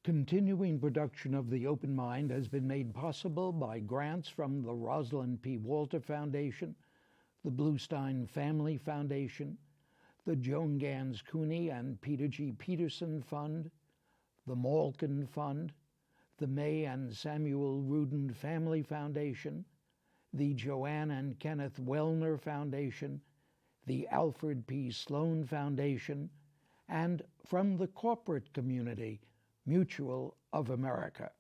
Continuing production of The Open Mind has been made possible by grants from the Rosalind P. Walter Foundation, the Bluestein Family Foundation, the Joan Gans CUNY and Peter G. Peterson Fund, the Malkin Fund, the May and Samuel Rudin Family Foundation, the Joanne and Kenneth Wellner Foundation, the Alfred P. Sloan Foundation, and from the corporate community, Mutual of America.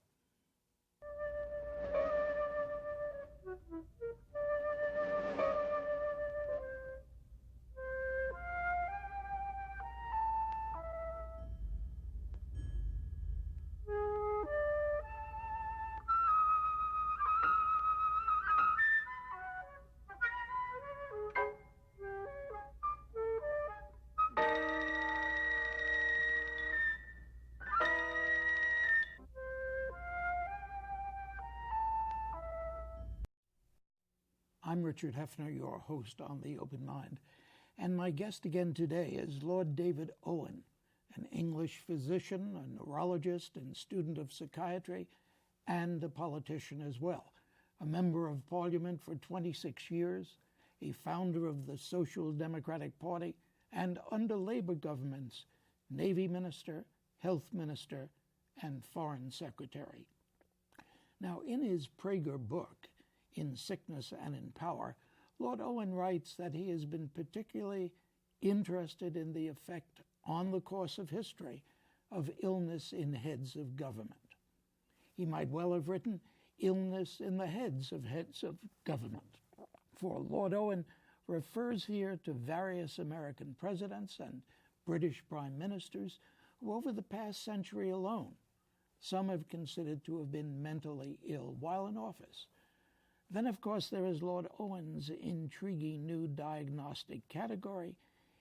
I'm Richard Heffner, your host on The Open Mind, and my guest again today is Lord David Owen, an English physician, a neurologist and student of psychiatry, and a politician as well, a member of Parliament for 26 years, a founder of the Social Democratic Party, and under Labour governments, Navy Minister, Health Minister, and Foreign Secretary. Now, in his Prager book, In Sickness and in Power, Lord Owen writes that he has been particularly interested in the effect on the course of history of illness in heads of government. He might well have written illness in the heads of government, for Lord Owen refers here to various American presidents and British prime ministers who over the past century alone, some have considered to have been mentally ill while in office. Then, of course, there is Lord Owen's intriguing new diagnostic category,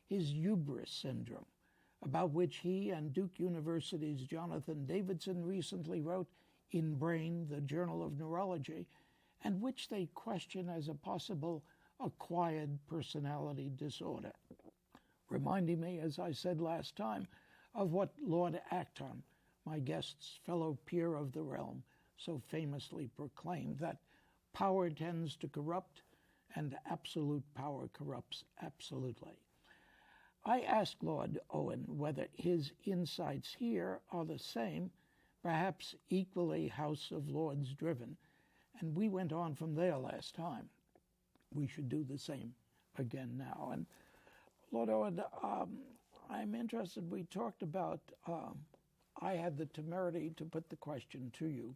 his hubris syndrome, about which he and Duke University's Jonathan Davidson recently wrote in Brain, the Journal of Neurology, and which they question as a possible acquired personality disorder, reminding me, as I said last time, of what Lord Acton, my guest's fellow peer of the realm, so famously proclaimed, that power tends to corrupt, and absolute power corrupts absolutely. I asked Lord Owen whether his insights here are the same, perhaps equally House of Lords driven, and we went on from there last time. We should do the same again now. And Lord Owen, I'm interested, we talked about, I had the temerity to put the question to you,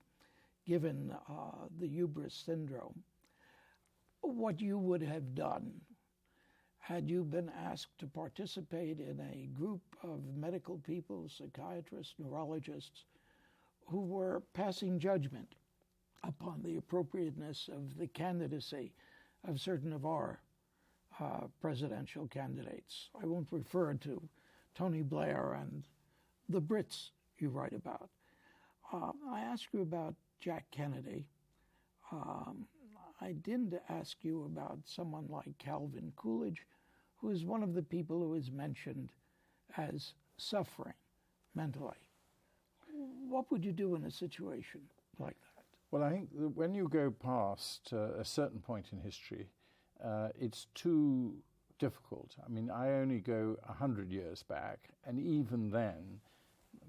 given the hubris syndrome, what you would have done had you been asked to participate in a group of medical people, psychiatrists, neurologists, who were passing judgment upon the appropriateness of the candidacy of certain of our presidential candidates. I won't refer to Tony Blair and the Brits you write about. I asked you about Jack Kennedy. I didn't ask you about someone like Calvin Coolidge, who is one of the people who is mentioned as suffering mentally. What would you do in a situation like that? Well, I think that when you go past a certain point in history, it's too difficult. I mean, I only go 100 years back, and even then,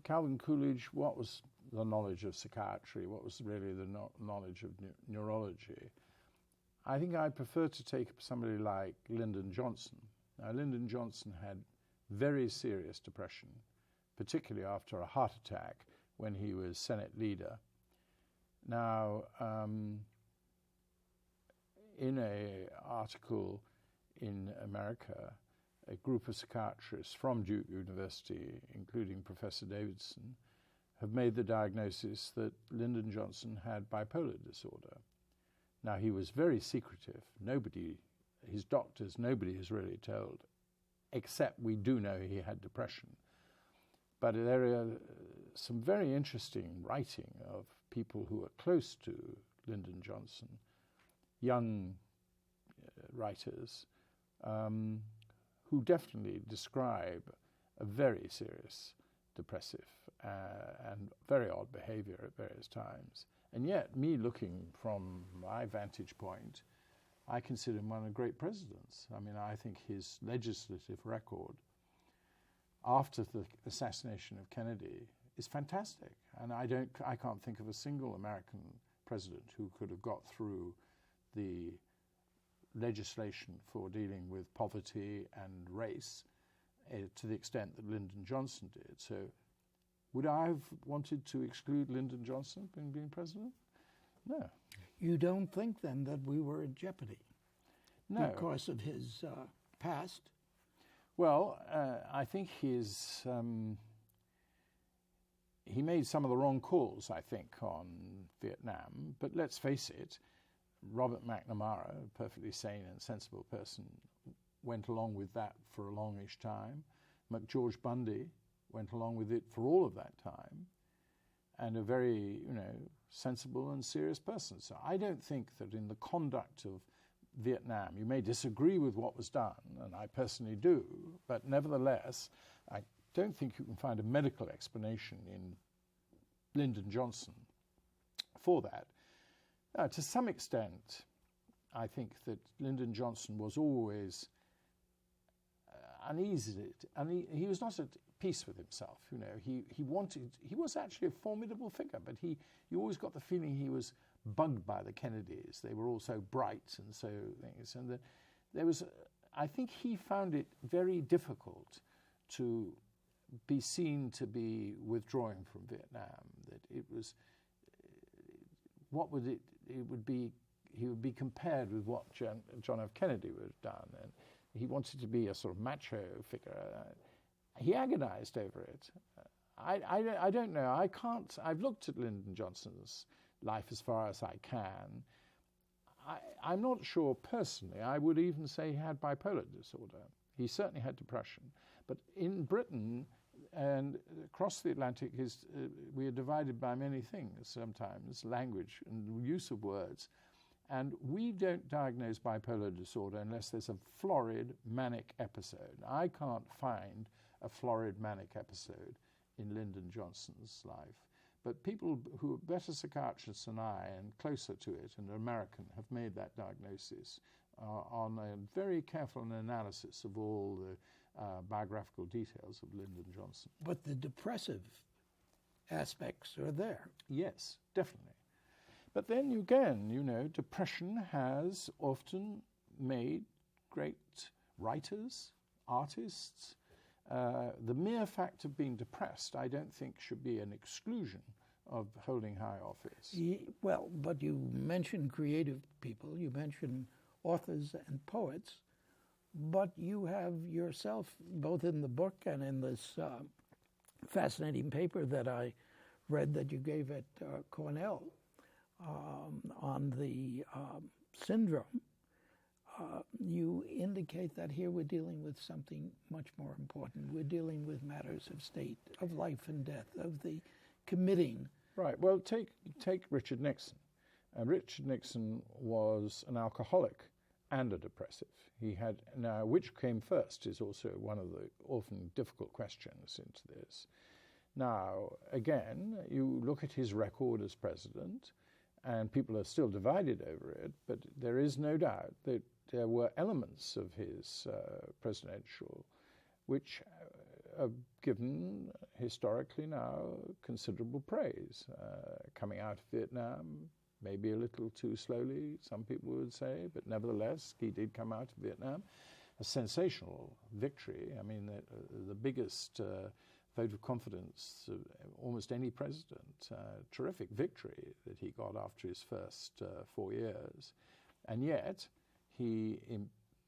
Calvin Coolidge, what was the knowledge of psychiatry? What was really the knowledge of neurology? I think I prefer to take somebody like Lyndon Johnson. Now, Lyndon Johnson had very serious depression, particularly after a heart attack when he was Senate leader. Now, in an article in America, a group of psychiatrists from Duke University, including Professor Davidson, have made the diagnosis that Lyndon Johnson had bipolar disorder. Now, he was very secretive. His doctors, nobody has really told, except we do know he had depression. But there are some very interesting writing of people who are close to Lyndon Johnson, young writers, who definitely describe a very serious depressive and very odd behavior at various times. And yet, me looking from my vantage point, I consider him one of the great presidents. I mean, I think his legislative record after the assassination of Kennedy is fantastic. And I can't think of a single American president who could have got through the legislation for dealing with poverty and race to the extent that Lyndon Johnson did. So would I have wanted to exclude Lyndon Johnson from being president? No. You don't think, then, that we were in jeopardy? No. Because of his past? Well, I think he made some of the wrong calls, I think, on Vietnam. But let's face it, Robert McNamara, a perfectly sane and sensible person, went along with that for a longish time. McGeorge Bundy went along with it for all of that time, and a very, sensible and serious person. So I don't think that in the conduct of Vietnam, you may disagree with what was done, and I personally do, but nevertheless, I don't think you can find a medical explanation in Lyndon Johnson for that. To some extent, I think that Lyndon Johnson was always uneasy. He was not at peace with himself. He was actually a formidable figure, but you always got the feeling he was bugged by the Kennedys. They were all so bright and so things. And I think he found it very difficult to be seen to be withdrawing from Vietnam. That it was, he would be compared with what John F. Kennedy would have done, and he wanted to be a sort of macho figure. He agonized over it. I don't know. I've looked at Lyndon Johnson's life as far as I can. I'm not sure personally. I would even say he had bipolar disorder. He certainly had depression. But in Britain and across the Atlantic, we are divided by many things sometimes, language and use of words. And we don't diagnose bipolar disorder unless there's a florid manic episode. I can't find a florid manic episode in Lyndon Johnson's life. But people who are better psychiatrists than I and closer to it and American have made that diagnosis on a very careful analysis of all the biographical details of Lyndon Johnson. But the depressive aspects are there. Yes, definitely. But then again, depression has often made great writers, artists. The mere fact of being depressed, I don't think, should be an exclusion of holding high office. Well, but you mentioned creative people, you mentioned authors and poets, but you have yourself, both in the book and in this fascinating paper that I read that you gave at Cornell on the syndrome, you indicate that here we're dealing with something much more important. We're dealing with matters of state, of life and death, of the committing. Right. Well, take Richard Nixon. Richard Nixon was an alcoholic and a depressive. Now, which came first is also one of the often difficult questions into this. Now, again, you look at his record as president, and people are still divided over it, but there is no doubt that there were elements of his presidential which are given historically now considerable praise. Coming out of Vietnam, maybe a little too slowly, some people would say, but nevertheless, he did come out of Vietnam. A sensational victory. I mean, the biggest vote of confidence of almost any president. Terrific victory that he got after his first 4 years. And yet, he,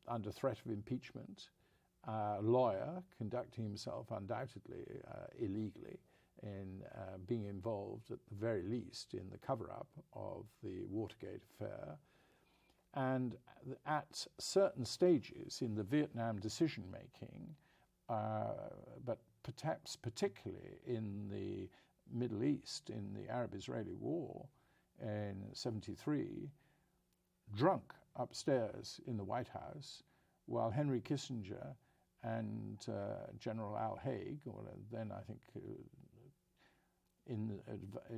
under threat of impeachment, a lawyer conducting himself undoubtedly illegally in being involved, at the very least, in the cover-up of the Watergate affair. And at certain stages in the Vietnam decision-making, but perhaps particularly in the Middle East, in the Arab-Israeli War in 1973, drunk upstairs in the White House, while Henry Kissinger and General Al Haig, or then I think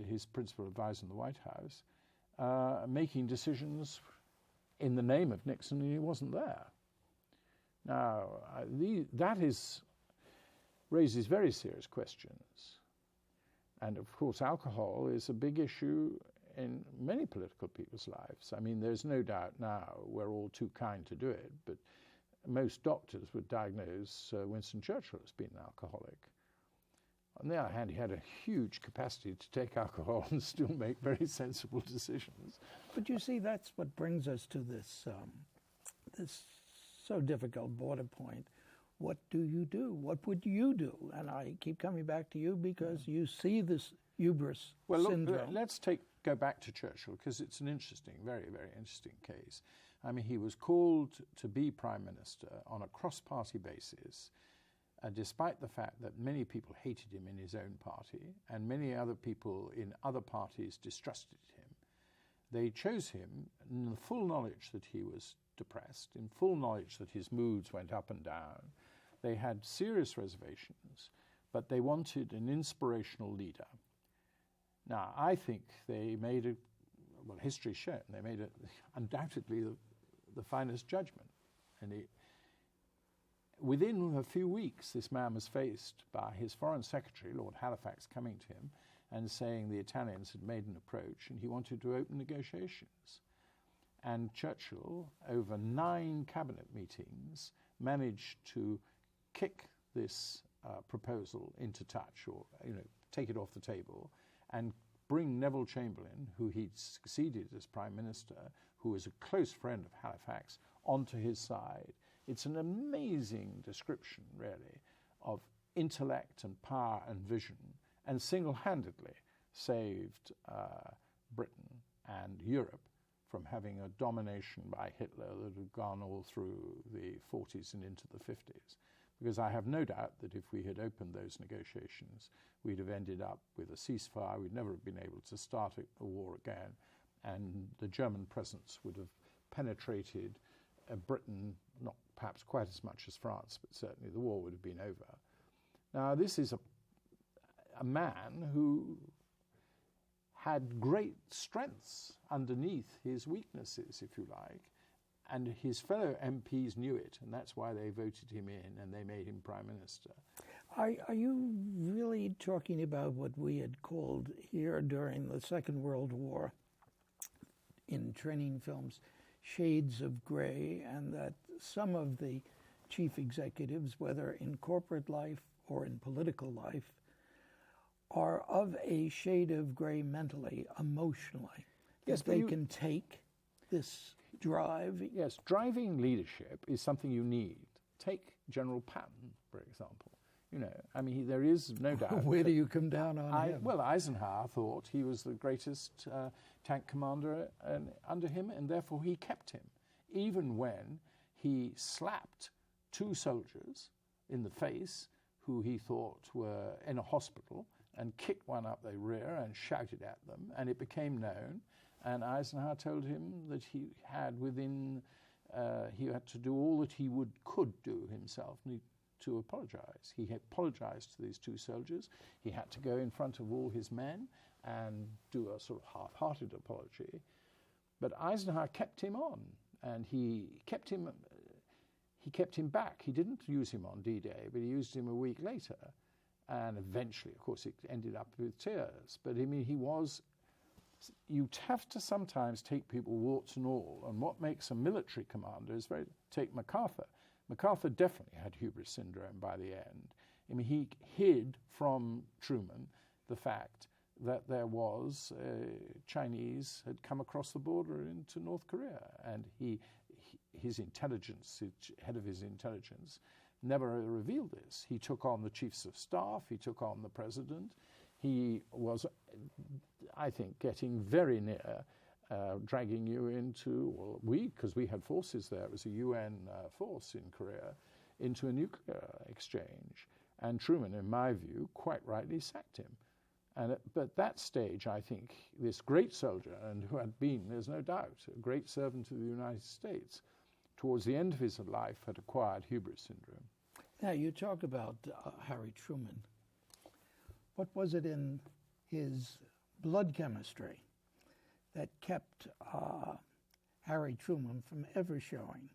his principal advisor in the White House, making decisions in the name of Nixon, and he wasn't there. Now, that raises very serious questions. And of course, alcohol is a big issue in many political people's lives. I mean, there's no doubt now we're all too kind to do it, but most doctors would diagnose Winston Churchill as being an alcoholic. On the other hand, he had a huge capacity to take alcohol and still make very sensible decisions. But you see, that's what brings us to this so difficult border point. What do you do? What would you do? And I keep coming back to you because you see this hubris syndrome. Well, let's go back to Churchill, because it's an interesting, very, very interesting case. I mean, he was called to be Prime Minister on a cross-party basis, despite the fact that many people hated him in his own party and many other people in other parties distrusted him. They chose him in the full knowledge that he was depressed, in full knowledge that his moods went up and down. They had serious reservations, but they wanted an inspirational leader. Now, I think they made history's shown, they made undoubtedly the finest judgment. And within a few weeks, this man was faced by his Foreign Secretary, Lord Halifax, coming to him and saying the Italians had made an approach and he wanted to open negotiations. And Churchill, over 9 cabinet meetings, managed to kick this proposal into touch, or take it off the table, and bring Neville Chamberlain, who he'd succeeded as Prime Minister, who was a close friend of Halifax, onto his side. It's an amazing description, really, of intellect and power and vision, and single-handedly saved Britain and Europe from having a domination by Hitler that had gone all through the 40s and into the 50s. Because I have no doubt that if we had opened those negotiations, we'd have ended up with a ceasefire. We'd never have been able to start a war again. And the German presence would have penetrated Britain, not perhaps quite as much as France, but certainly the war would have been over. Now, this is a man who had great strengths underneath his weaknesses, if you like, and his fellow MPs knew it, and that's why they voted him in and they made him Prime Minister. Are you really talking about what we had called here during the Second World War in training films, shades of gray, and that some of the chief executives, whether in corporate life or in political life, are of a shade of gray mentally, emotionally? Yes, they can take this drive. Yes, driving leadership is something you need. Take General Patton, for example. I mean, there is no doubt. Where do you come down on him? Well, Eisenhower thought he was the greatest tank commander under him, and therefore he kept him, even when he slapped 2 soldiers in the face who he thought were in a hospital, and kicked one up the rear and shouted at them, and it became known. And Eisenhower told him that he had to do all that he could do himself to apologize. He had apologized to these 2 soldiers. He had to go in front of all his men and do a sort of half-hearted apology. But Eisenhower kept him on, and he kept him back. He didn't use him on D-Day, but he used him a week later. And eventually, of course, it ended up with tears. But I mean, you'd have to sometimes take people warts and all. And what makes a military commander is take Macarthur. Macarthur definitely had hubris syndrome by the end. I mean, he hid from Truman the fact that there was Chinese had come across the border into North Korea. And his intelligence, head of his intelligence, never revealed this. He took on the chiefs of staff, he took on the president. He was, I think, getting very near dragging you into, because we had forces there, it was a UN force in Korea, into a nuclear exchange. And Truman, in my view, quite rightly sacked him. But at that stage, I think, this great soldier, and who had been, there's no doubt, a great servant to the United States, towards the end of his life had acquired hubris syndrome. Now, you talk about Harry Truman. What was it in his blood chemistry that kept Harry Truman from ever showing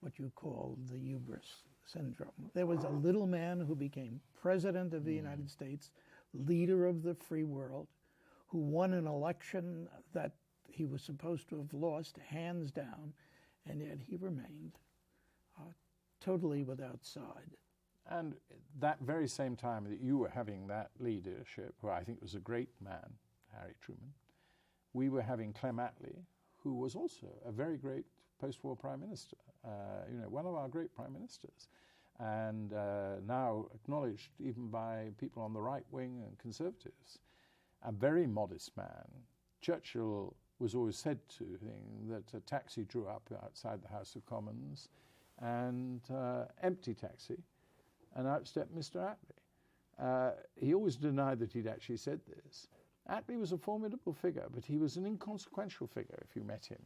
what you call the hubris syndrome. There was a little man who became president of the United States, leader of the free world, who won an election that he was supposed to have lost hands down, and yet he remained totally without side. And that very same time that you were having that leadership, who I think was a great man, Harry Truman, we were having Clem Attlee, who was also a very great post-war prime minister, one of our great prime ministers, and now acknowledged even by people on the right wing and conservatives. A very modest man. Churchill was always said to him that a taxi drew up outside the House of Commons, and empty taxi, and out stepped Mr. Attlee. He always denied that he'd actually said this. Attlee was a formidable figure, but he was an inconsequential figure if you met him.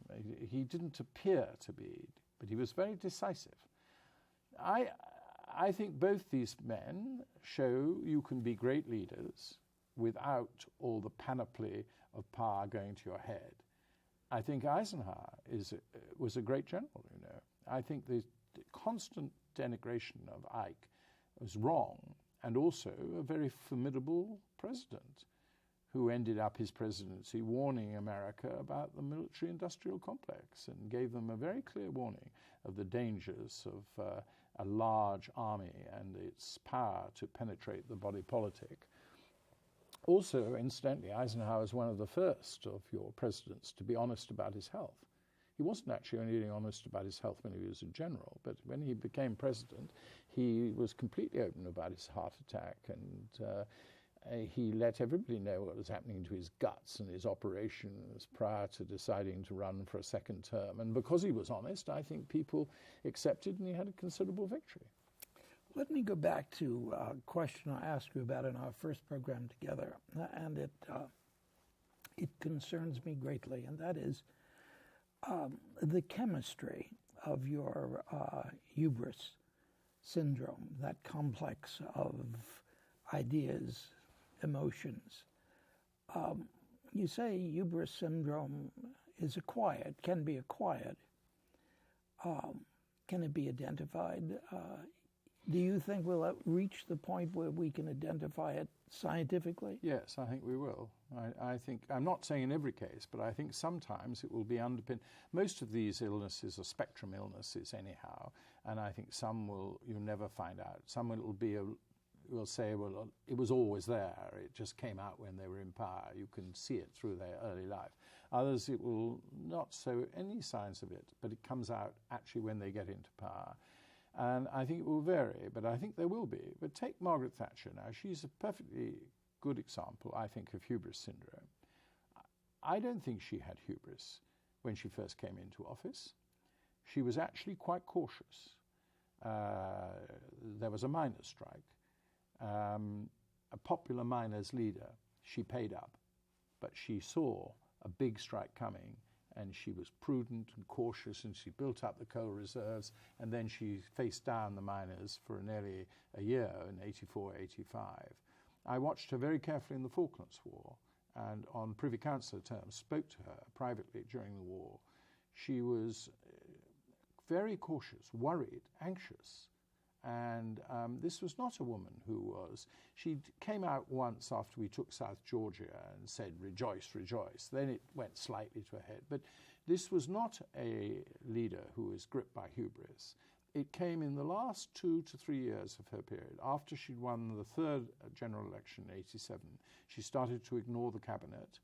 He didn't appear to be, but he was very decisive. I think both these men show you can be great leaders without all the panoply of power going to your head. I think Eisenhower was a great general, I think the constant denigration of Ike was wrong, and also a very formidable president who ended up his presidency warning America about the military-industrial complex and gave them a very clear warning of the dangers of a large army and its power to penetrate the body politic. Also, incidentally, Eisenhower was one of the first of your presidents to be honest about his health. He wasn't actually only honest about his health when he was a general, but when he became president, he was completely open about his heart attack, and he let everybody know what was happening to his guts and his operations prior to deciding to run for a second term. And because he was honest, I think people accepted, and he had a considerable victory. Let me go back to a question I asked you about in our first program together, and it concerns me greatly, and that is the chemistry of your hubris syndrome, that complex of ideas, emotions. You say hubris syndrome is acquired, can be acquired. Can it be identified? Do you think we'll reach the point where we can identify it scientifically? Yes, I think we will. I think, I'm not saying in every case, but I think sometimes it will be underpinned. Most of these illnesses are spectrum illnesses anyhow, and I think some you'll never find out. Some will say, well, it was always there. It just came out when they were in power. You can see it through their early life. Others, it will not show any signs of it, but it comes out actually when they get into power. And I think it will vary, but I think there will be. But take Margaret Thatcher now. She's a perfectly good example, I think, of hubris syndrome. I don't think she had hubris when she first came into office. She was actually quite cautious. There was a miners' strike. A popular miners' leader, she paid up, but she saw a big strike coming, and she was prudent and cautious, and she built up the coal reserves, and then she faced down the miners for nearly a year in 84, 85. I watched her very carefully in the Falklands War, and on Privy Councillor terms spoke to her privately during the war. She was very cautious, worried, anxious, and this was not a woman who was. She came out once after we took South Georgia and said, "Rejoice, rejoice." Then it went slightly to her head. But this was not a leader who was gripped by hubris. It came in the last 2 to 3 years of her period. After she'd won the third general election in 87, she started to ignore the cabinet.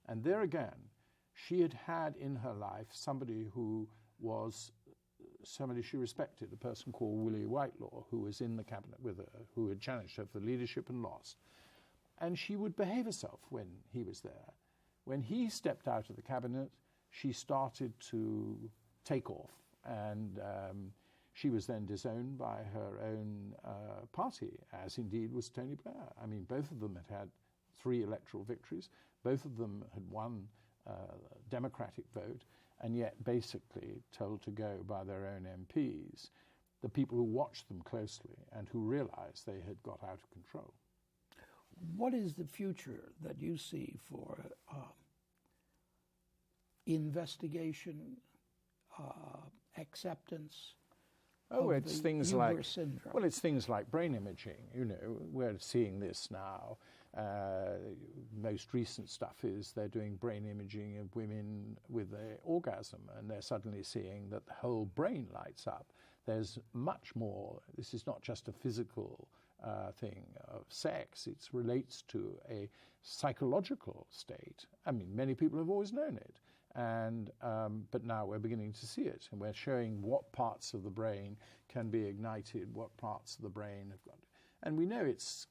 And there again, she had had in her life somebody who was somebody she respected, a person called Willie Whitelaw, who was in the cabinet with her, who had challenged her for leadership and lost. And she would behave herself when he was there. When he stepped out of the cabinet, she started to take off, and she was then disowned by her own party, as indeed was Tony Blair. I mean, both of them had 3 electoral victories. Both of them had won Democratic vote, and yet basically told to go by their own MPs, the people who watched them closely and who realized they had got out of control. What is the future that you see for investigation, acceptance? It's things like syndrome? Well, it's things like brain imaging. We're seeing this now. Most recent stuff is they're doing brain imaging of women with their orgasm, and they're suddenly seeing that the whole brain lights up. There's much more. This is not just a physical thing of sex. It relates to a psychological state. I mean, many people have always known it. But now we're beginning to see it, and we're showing what parts of the brain can be ignited, what parts of the brain have got. And we know it's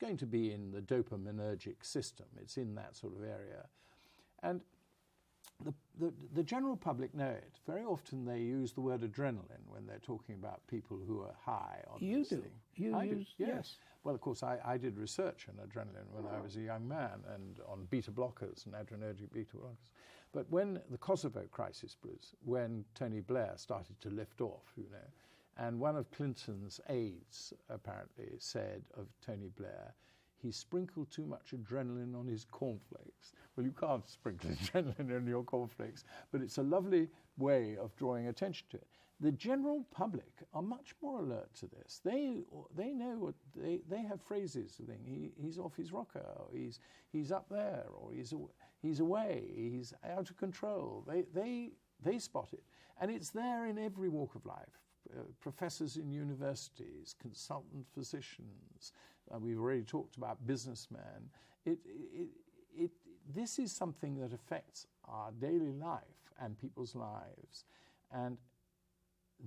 going to be in the dopaminergic system. It's in that sort of area. And the general public know it. Very often they use the word adrenaline when they're talking about people who are high on this thing. You use, yes. Well, of course, I did research on adrenaline when I was a young man, and on beta blockers and adrenergic beta blockers. But when the Kosovo crisis was, when Tony Blair started to lift off, and one of Clinton's aides apparently said of Tony Blair, he sprinkled too much adrenaline on his cornflakes. Well, you can't sprinkle adrenaline on your cornflakes, but it's a lovely way of drawing attention to it. The general public are much more alert to this. They know what they have phrases. He's off his rocker, or he's up there, or he's away, he's out of control. They spot it, and it's there in every walk of life. Professors in universities, consultant physicians. We've already talked about businessmen. This is something that affects our daily life and people's lives, and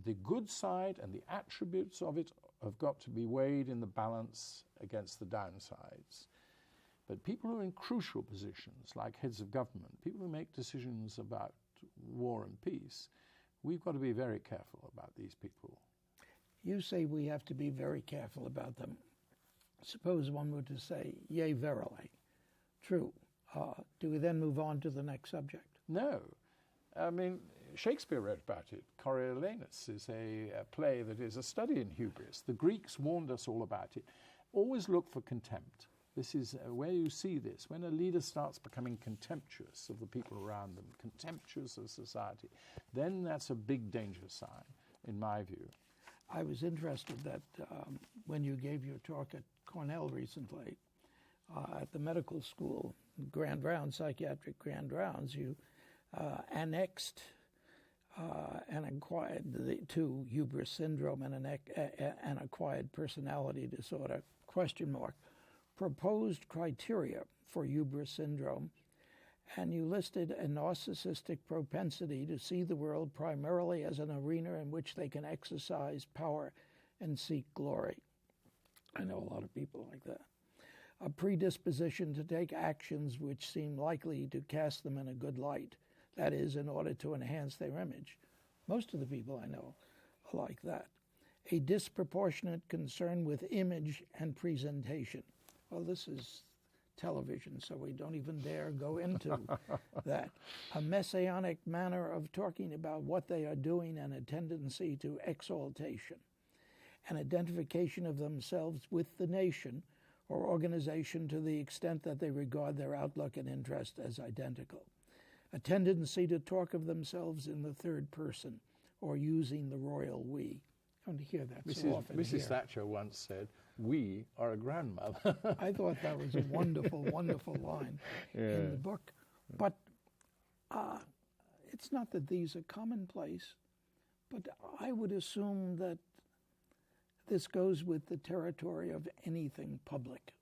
the good side and the attributes of it have got to be weighed in the balance against the downsides. But people who are in crucial positions, like heads of government, people who make decisions about war and peace, we've got to be very careful about these people. You say we have to be very careful about them. Suppose one were to say, yea, verily, true. Do we then move on to the next subject? No. I mean, Shakespeare wrote about it. Coriolanus is a play that is a study in hubris. The Greeks warned us all about it. Always look for contempt. This is where you see this. When a leader starts becoming contemptuous of the people around them, contemptuous of society, then that's a big danger sign, in my view. I was interested that when you gave your talk at Cornell recently, at the medical school, Grand Rounds, psychiatric Grand Rounds, you annexed and acquired to hubris syndrome and an acquired personality disorder, ? Proposed criteria for hubris syndrome, and you listed a narcissistic propensity to see the world primarily as an arena in which they can exercise power and seek glory. I know a lot of people like that. A predisposition to take actions which seem likely to cast them in a good light, that is, in order to enhance their image. Most of the people I know are like that. A disproportionate concern with image and presentation. Well, this is television, so we don't even dare go into that. A messianic manner of talking about what they are doing and a tendency to exaltation. An identification of themselves with the nation or organization to the extent that they regard their outlook and interest as identical. A tendency to talk of themselves in the third person or using the royal we. I don't hear that so often. Mrs. Thatcher once said, "We are a grandmother." I thought that was a wonderful, wonderful line in the book. But it's not that these are commonplace, but I would assume that this goes with the territory of anything public.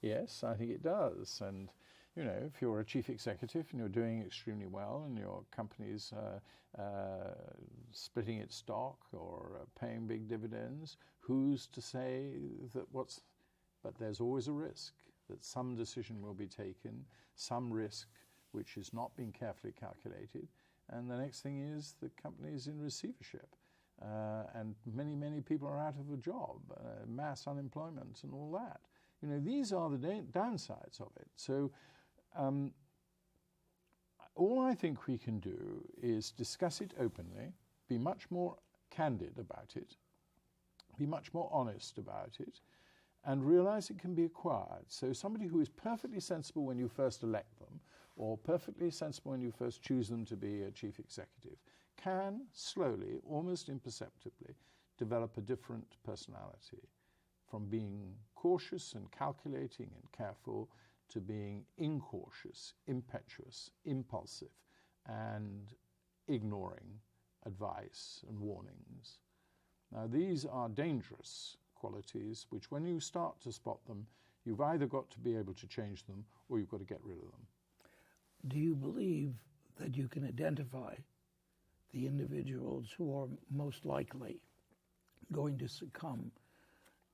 Yes, I think it does. And, if you're a chief executive and you're doing extremely well and your company's splitting its stock or paying big dividends, who's to say that but there's always a risk that some decision will be taken, some risk which has not been carefully calculated, and the next thing is the company is in receivership. And many, many people are out of a job, mass unemployment and all that. These are the downsides of it. So all I think we can do is discuss it openly, be much more candid about it, be much more honest about it, and realize it can be acquired. So somebody who is perfectly sensible when you first elect them, or perfectly sensible when you first choose them to be a chief executive, can slowly, almost imperceptibly, develop a different personality, from being cautious and calculating and careful to being incautious, impetuous, impulsive, and ignoring advice and warnings. Now, these are dangerous qualities which, when you start to spot them, you've either got to be able to change them or you've got to get rid of them. Do you believe that you can identify the individuals who are most likely going to succumb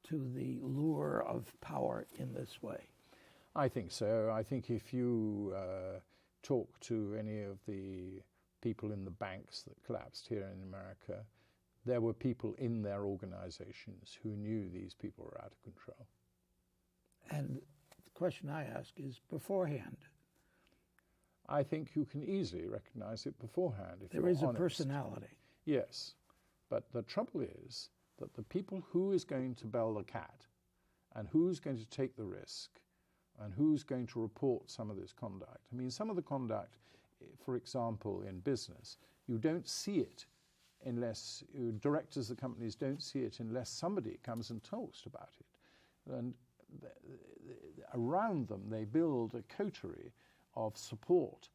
to the lure of power in this way? I think so. I think if you talk to any of the people in the banks that collapsed here in America, there were people in their organizations who knew these people were out of control. And the question I ask is beforehand. I think you can easily recognize it beforehand if there is honest. A personality. Yes, but the trouble is that the people who is going to bell the cat and who's going to take the risk and who's going to report some of this conduct. I mean, some of the conduct, for example, in business, you don't see it unless directors of companies don't see it unless somebody comes and talks about it. And around them, they build a coterie of support,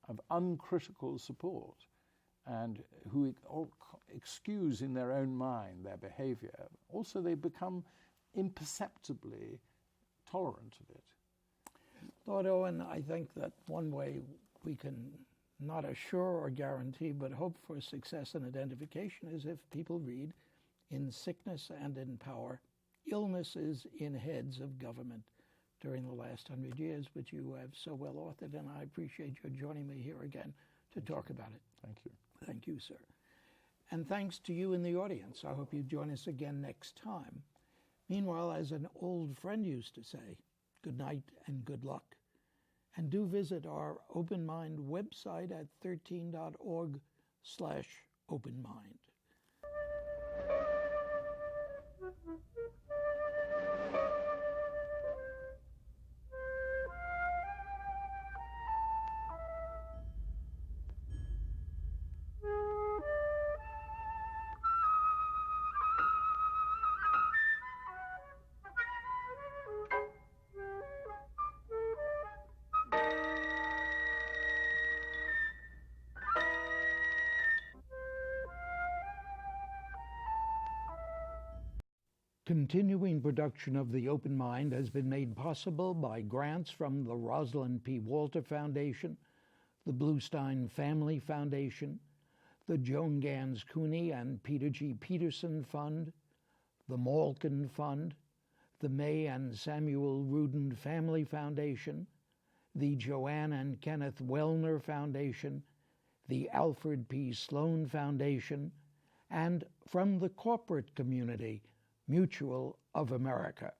of uncritical support, and who excuse in their own mind their behavior. Also, they become imperceptibly tolerant of it. Lord Owen, I think that one way we can not assure or guarantee, but hope for success and identification is if people read, in sickness and in power, illnesses in heads of government during the last 100 years, which you have so well authored, and I appreciate your joining me here again to talk about it. Thank you. Thank you, sir. And thanks to you in the audience. I hope you join us again next time. Meanwhile, as an old friend used to say, good night and good luck. And do visit our Open Mind website at 13.org/openmind. Continuing production of The Open Mind has been made possible by grants from the Rosalind P. Walter Foundation, the Bluestein Family Foundation, the Joan Gans CUNY and Peter G. Peterson Fund, the Malkin Fund, the May and Samuel Rudin Family Foundation, the Joanne and Kenneth Wellner Foundation, the Alfred P. Sloan Foundation, and from the corporate community, Mutual of America.